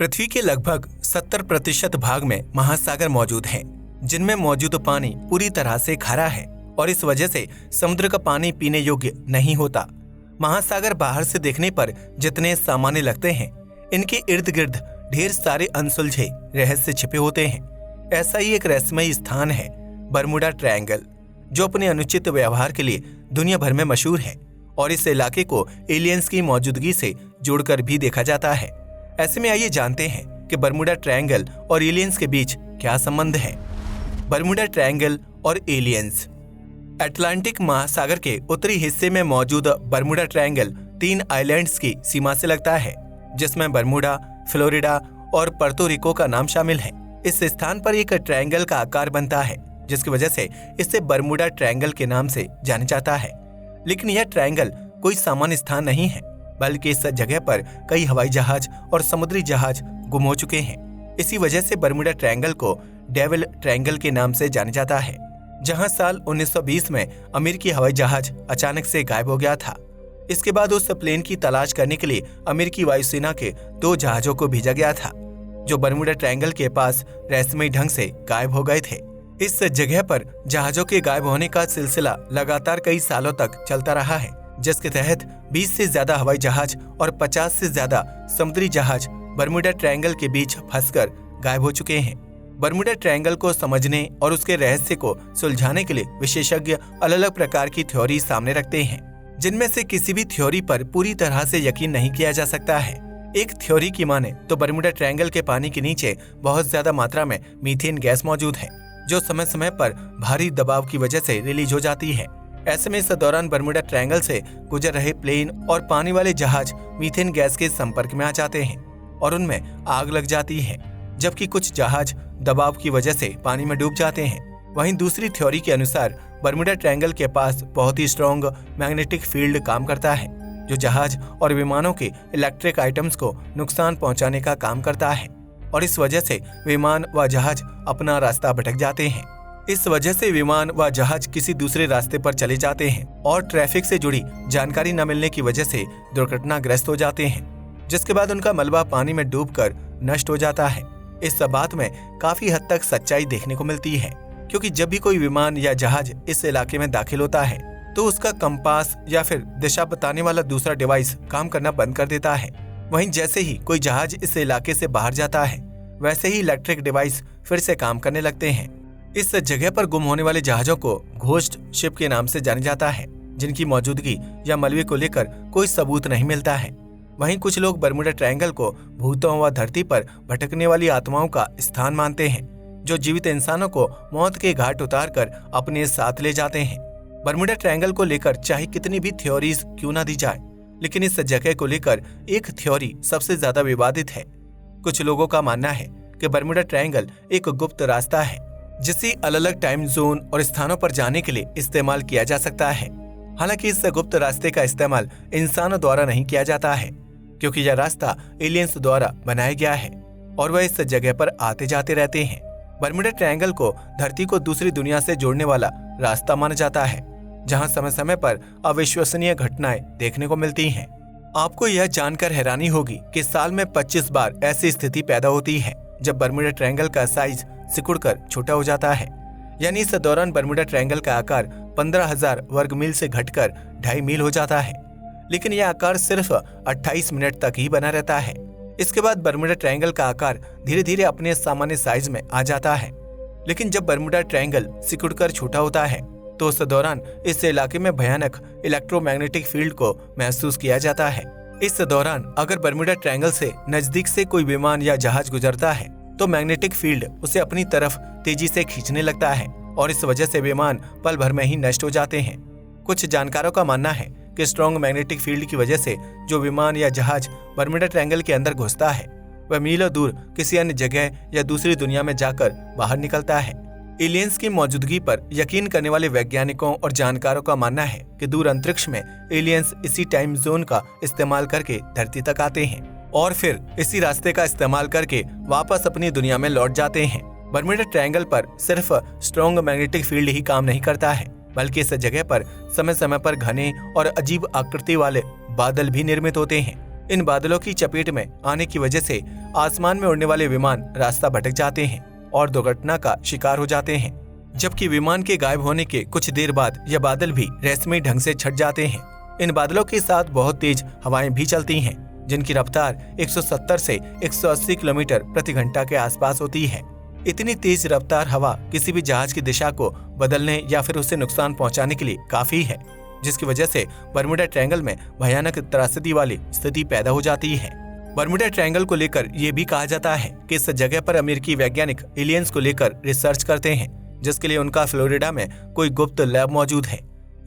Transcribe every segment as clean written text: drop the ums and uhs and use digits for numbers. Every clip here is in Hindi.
पृथ्वी के लगभग 70% भाग में महासागर मौजूद हैं, जिनमें मौजूद पानी पूरी तरह से खारा है और इस वजह से समुद्र का पानी पीने योग्य नहीं होता। महासागर बाहर से देखने पर जितने सामान्य लगते हैं, इनके इर्द गिर्द ढेर सारे अनसुलझे रहस्य छिपे होते हैं। ऐसा ही एक रहस्यमयी स्थान है बरमूडा ट्रायंगल, जो अपने अनुचित व्यवहार के लिए दुनिया भर में मशहूर है और इस इलाके को एलियंस की मौजूदगी से जोड़कर भी देखा जाता है। ऐसे में आइए जानते हैं कि बरमूडा ट्रायंगल और एलियंस के बीच क्या संबंध है। बरमूडा ट्रायंगल और एलियंस। अटलांटिक महासागर के उत्तरी हिस्से में मौजूद बरमूडा ट्रायंगल 3 आइलैंड्स की सीमा से लगता है, जिसमें बरमूडा, फ्लोरिडा और पर्तो रिको का नाम शामिल है। इस स्थान पर एक ट्रायंगल का आकार बनता है, जिसकी वजह से इसे बरमूडा ट्रायंगल के नाम से जाना जाता है। लेकिन यह ट्रायंगल कोई सामान्य स्थान नहीं है, बल्कि इस जगह पर कई हवाई जहाज और समुद्री जहाज गुम हो चुके हैं। इसी वजह से बरमूडा ट्रायंगल को डेविल ट्रायंगल के नाम से जाना जाता है, जहां साल 1920 में अमेरिकी हवाई जहाज अचानक से गायब हो गया था। इसके बाद उस प्लेन की तलाश करने के लिए अमेरिकी वायुसेना के 2 जहाजों को भेजा गया था, जो बरमूडा ट्रायंगल के पास रहस्यमयी ढंग से गायब हो गए थे। इस जगह पर जहाजों के गायब होने का सिलसिला लगातार कई सालों तक चलता रहा है, जिसके तहत 20 से ज्यादा हवाई जहाज और 50 से ज्यादा समुद्री जहाज बरमूडा ट्रायंगल के बीच फंसकर गायब हो चुके हैं। बरमूडा ट्रायंगल को समझने और उसके रहस्य को सुलझाने के लिए विशेषज्ञ अलग अलग प्रकार की थ्योरी सामने रखते हैं, जिनमें से किसी भी थ्योरी पर पूरी तरह से यकीन नहीं किया जा सकता है। एक थ्योरी की माने तो बरमूडा ट्रायंगल के पानी के नीचे बहुत ज्यादा मात्रा में मीथेन गैस मौजूद है, जो समय समय पर भारी दबाव की वजह से रिलीज हो जाती है। ऐसे में इस दौरान बरमूडा ट्रायंगल से गुजर रहे प्लेन और पानी वाले जहाज मीथेन गैस के संपर्क में आ जाते हैं और उनमें आग लग जाती है, जबकि कुछ जहाज दबाव की वजह से पानी में डूब जाते हैं। वहीं दूसरी थ्योरी के अनुसार बरमूडा ट्रायंगल के पास बहुत ही स्ट्रॉन्ग मैग्नेटिक फील्ड काम करता है, जो जहाज और विमानों के इलेक्ट्रिक आइटम्स को नुकसान पहुंचाने का काम करता है और इस वजह से विमान व जहाज अपना रास्ता भटक जाते हैं। इस वजह से विमान व जहाज किसी दूसरे रास्ते पर चले जाते हैं और ट्रैफिक से जुड़ी जानकारी न मिलने की वजह से दुर्घटनाग्रस्त हो जाते हैं, जिसके बाद उनका मलबा पानी में डूबकर नष्ट हो जाता है। इस बात में काफी हद तक सच्चाई देखने को मिलती है, क्योंकि जब भी कोई विमान या जहाज इस इलाके में दाखिल होता है तो उसका कंपास या फिर दिशा बताने वाला दूसरा डिवाइस काम करना बंद कर देता है। वहीं जैसे ही कोई जहाज इस इलाके से बाहर जाता है, वैसे ही इलेक्ट्रिक डिवाइस फिर से काम करने लगते हैं। इस जगह पर गुम होने वाले जहाजों को घोस्ट शिप के नाम से जाना जाता है, जिनकी मौजूदगी या मलबे को लेकर कोई सबूत नहीं मिलता है। वहीं कुछ लोग बरमूडा ट्रायंगल को भूतों व धरती पर भटकने वाली आत्माओं का स्थान मानते हैं, जो जीवित इंसानों को मौत के घाट उतारकर अपने साथ ले जाते हैं। बरमूडा ट्रायंगल को लेकर चाहे कितनी भी थ्योरीज क्यों ना दी जाए, लेकिन इस जगह को लेकर एक थ्योरी सबसे ज्यादा विवादित है। कुछ लोगों का मानना है कि बरमूडा ट्रायंगल एक गुप्त रास्ता है, जिसे अलग अलग टाइम जोन और स्थानों पर जाने के लिए इस्तेमाल किया जा सकता है। हालांकि इस गुप्त रास्ते का इस्तेमाल इंसानों द्वारा नहीं किया जाता है, क्योंकि यह रास्ता एलियंस द्वारा बनाया गया है और वह इस जगह पर आते जाते रहते हैं। बरमूडा ट्रायंगल को धरती को दूसरी दुनिया से जोड़ने वाला रास्ता माना जाता है, जहां समय समय पर अविश्वसनीय घटनाएं देखने को मिलती हैं। आपको यह जानकर हैरानी होगी कि साल में 25 बार ऐसी स्थिति पैदा होती है जब बरमूडा ट्रायंगल का साइज सिकुड़कर छोटा हो जाता है। यानी इस दौरान बरमूडा ट्रायंगल का आकार 15,000 वर्ग मील से घटकर 2.5 मील हो जाता है, लेकिन यह आकार सिर्फ 28 मिनट तक ही बना रहता है। इसके बाद बरमूडा ट्रायंगल का आकार धीरे धीरे अपने सामान्य साइज में आ जाता है। लेकिन जब बरमूडा ट्रायंगल सिकुड़कर छोटा होता है तो उस दौरान इस इलाके में भयानक इलेक्ट्रोमैग्नेटिक फील्ड को महसूस किया जाता है। इस दौरान अगर बरमूडा ट्रायंगल से नजदीक से कोई विमान या जहाज गुजरता है तो मैग्नेटिक फील्ड उसे अपनी तरफ तेजी से खींचने लगता है और इस वजह से विमान पल भर में ही नष्ट हो जाते हैं। कुछ जानकारों का मानना है कि स्ट्रॉन्ग मैग्नेटिक फील्ड की वजह से जो विमान या जहाज बरमूडा ट्रायंगल के अंदर घुसता है, वह मीलों दूर किसी अन्य जगह या दूसरी दुनिया में जाकर बाहर निकलता है। एलियंस की मौजूदगी पर यकीन करने वाले वैज्ञानिकों और जानकारों का मानना है कि दूर अंतरिक्ष में एलियंस इसी टाइम जोन का इस्तेमाल करके धरती तक आते हैं और फिर इसी रास्ते का इस्तेमाल करके वापस अपनी दुनिया में लौट जाते हैं। बरमूडा ट्रायंगल पर सिर्फ स्ट्रॉन्ग मैग्नेटिक फील्ड ही काम नहीं करता है, बल्कि इस जगह पर समय समय पर घने और अजीब आकृति वाले बादल भी निर्मित होते हैं। इन बादलों की चपेट में आने की वजह से आसमान में उड़ने वाले विमान रास्ता भटक जाते हैं और दुर्घटना का शिकार हो जाते हैं, जबकि विमान के गायब होने के कुछ देर बाद यह बादल भी रहस्यमय ढंग से छट जाते हैं। इन बादलों के साथ बहुत तेज हवाएं भी चलती हैं, जिनकी रफ्तार 170 से 180 किलोमीटर प्रति घंटा के आसपास होती है। इतनी तेज रफ्तार हवा किसी भी जहाज की दिशा को बदलने या फिर उसे नुकसान पहुंचाने के लिए काफी है, जिसकी वजह से बर्मुडा ट्रायंगल में भयानक त्रासदी वाली स्थिति पैदा हो जाती है। बर्मुडा ट्रायंगल को लेकर यह भी कहा जाता है कि इस जगह पर अमेरिकी वैज्ञानिक एलियंस को लेकर रिसर्च करते हैं, जिसके लिए उनका फ्लोरिडा में कोई गुप्त लैब मौजूद है।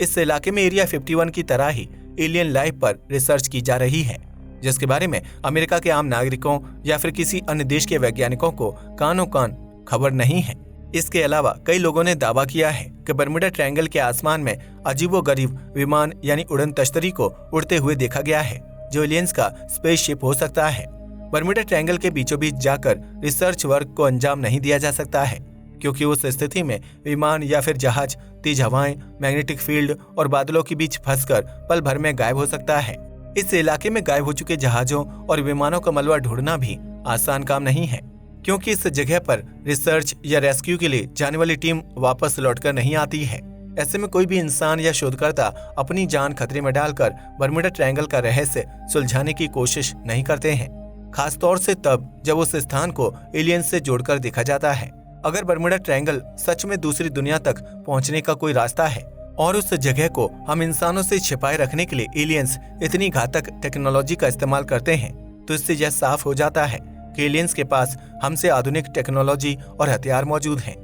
इस इलाके में एरिया 51 की तरह ही एलियन लाइफ पर रिसर्च की जा रही है, जिसके बारे में अमेरिका के आम नागरिकों या फिर किसी अन्य देश के वैज्ञानिकों को कानो कान खबर नहीं है। इसके अलावा कई लोगों ने दावा किया है कि बर्मुडा ट्रायंगल के आसमान में अजीबोगरीब विमान यानी उड़न तश्तरी को उड़ते हुए देखा गया है, जो एलियंस का स्पेसशिप हो सकता है। बर्मुडा ट्रायंगल के बीचों बीच जाकर रिसर्च वर्क को अंजाम नहीं दिया जा सकता है, क्योंकि उस स्थिति में विमान या फिर जहाज तेज हवाएं, मैग्नेटिक फील्ड और बादलों के बीच फंसकर पल भर में गायब हो सकता है। इस इलाके में गायब हो चुके जहाजों और विमानों का मलबा ढूंढना भी आसान काम नहीं है, क्योंकि इस जगह पर रिसर्च या रेस्क्यू के लिए जाने वाली टीम वापस लौटकर नहीं आती है। ऐसे में कोई भी इंसान या शोधकर्ता अपनी जान खतरे में डालकर बर्मुडा ट्रायंगल का रहस्य सुलझाने की कोशिश नहीं करते हैं, खास तौर से तब जब उस स्थान को एलियंस से जोड़कर देखा जाता है। अगर बर्मुडा ट्रायंगल सच में दूसरी दुनिया तक पहुंचने का कोई रास्ता है और उस जगह को हम इंसानों से छिपाए रखने के लिए एलियंस इतनी घातक टेक्नोलॉजी का इस्तेमाल करते हैं, तो इससे यह साफ हो जाता है कि एलियंस के पास हमसे आधुनिक टेक्नोलॉजी और हथियार मौजूद हैं,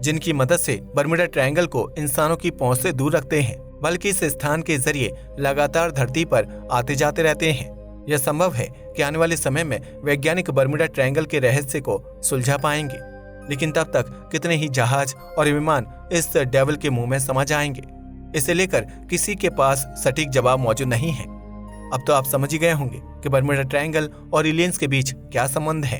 जिनकी मदद से बर्मुडा ट्रायंगल को इंसानों की पहुंच से दूर रखते हैं, बल्कि इस स्थान के जरिए लगातार धरती पर आते जाते रहते हैं। यह संभव है कि आने वाले समय में वैज्ञानिक बर्मुडा ट्रायंगल के रहस्य को सुलझा पाएंगे, लेकिन तब तक कितने ही जहाज और विमान इस डेविल के मुंह में समा जाएंगे। इसे लेकर किसी के पास सटीक जवाब मौजूद नहीं है। अब तो आप समझ ही गए होंगे कि बर्मुडा ट्रायंगल और एलियंस के बीच क्या संबंध है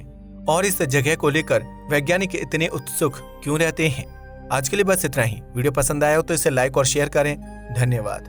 और इस जगह को लेकर वैज्ञानिक इतने उत्सुक क्यों रहते हैं। आज के लिए बस इतना ही। वीडियो पसंद आया हो तो इसे लाइक और शेयर करें। धन्यवाद।